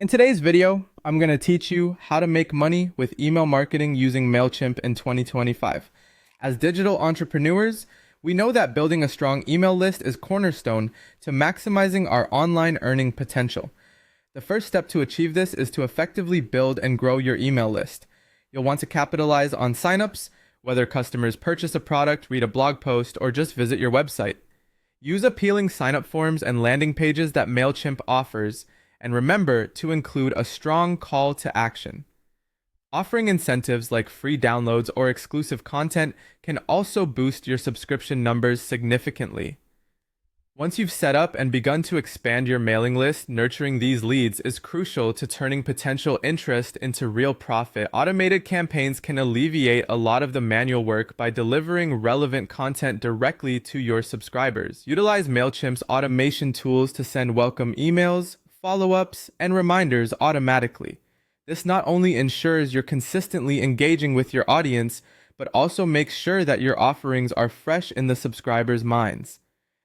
In today's video, I'm going to teach you how to make money with email marketing using Mailchimp in 2025. As digital entrepreneurs, we know that building a strong email list is cornerstone to maximizing our online earning potential. The first step to achieve this is to effectively build and grow your email list. You'll want to capitalize on signups, whether customers purchase a product, read a blog post, or just visit your website. Use appealing signup forms and landing pages that Mailchimp offers, and remember to include a strong call to action. Offering incentives like free downloads or exclusive content can also boost your subscription numbers significantly. Once you've set up and begun to expand your mailing list, nurturing these leads is crucial to turning potential interest into real profit. Automated campaigns can alleviate a lot of the manual work by delivering relevant content directly to your subscribers. Utilize Mailchimp's automation tools to send welcome emails, follow-ups, and reminders automatically. This not only ensures you're consistently engaging with your audience, but also makes sure that your offerings are fresh in the subscribers' minds.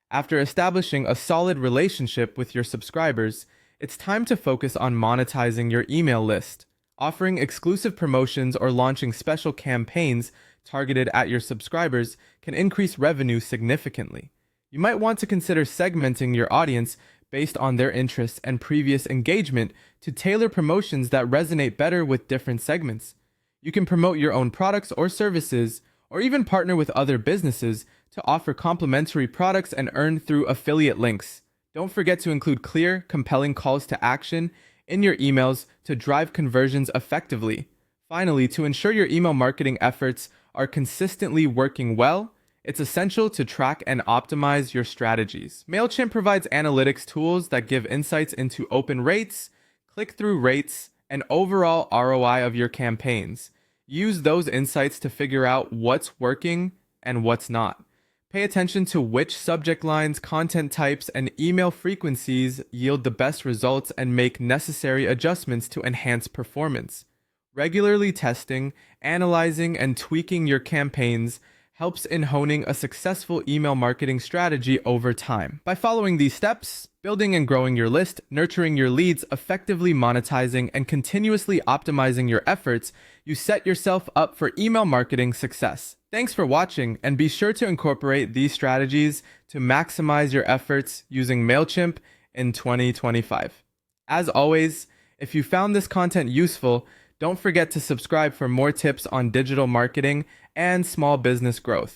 After establishing a solid relationship with your subscribers, it's time to focus on monetizing your email list. Offering exclusive promotions or launching special campaigns targeted at your subscribers can increase revenue significantly. You might want to consider segmenting your audience based on their interests and previous engagement to tailor promotions that resonate better with different segments. You can promote your own products or services, or even partner with other businesses to offer complimentary products and earn through affiliate links. Don't forget to include clear, compelling calls to action in your emails to drive conversions effectively. Finally, to ensure your email marketing efforts are consistently working well, it's essential to track and optimize your strategies. Mailchimp provides analytics tools that give insights into open rates, click-through rates, and overall ROI of your campaigns. Use those insights to figure out what's working and what's not. Pay attention to which subject lines, content types, and email frequencies yield the best results and make necessary adjustments to enhance performance. Regularly testing, analyzing, and tweaking your campaigns helps in honing a successful email marketing strategy over time. By following these steps, building and growing your list, nurturing your leads, effectively monetizing, and continuously optimizing your efforts, you set yourself up for email marketing success. Thanks for watching, and be sure to incorporate these strategies to maximize your efforts using Mailchimp in 2025. As always, if you found this content useful, don't forget to subscribe for more tips on digital marketing and small business growth.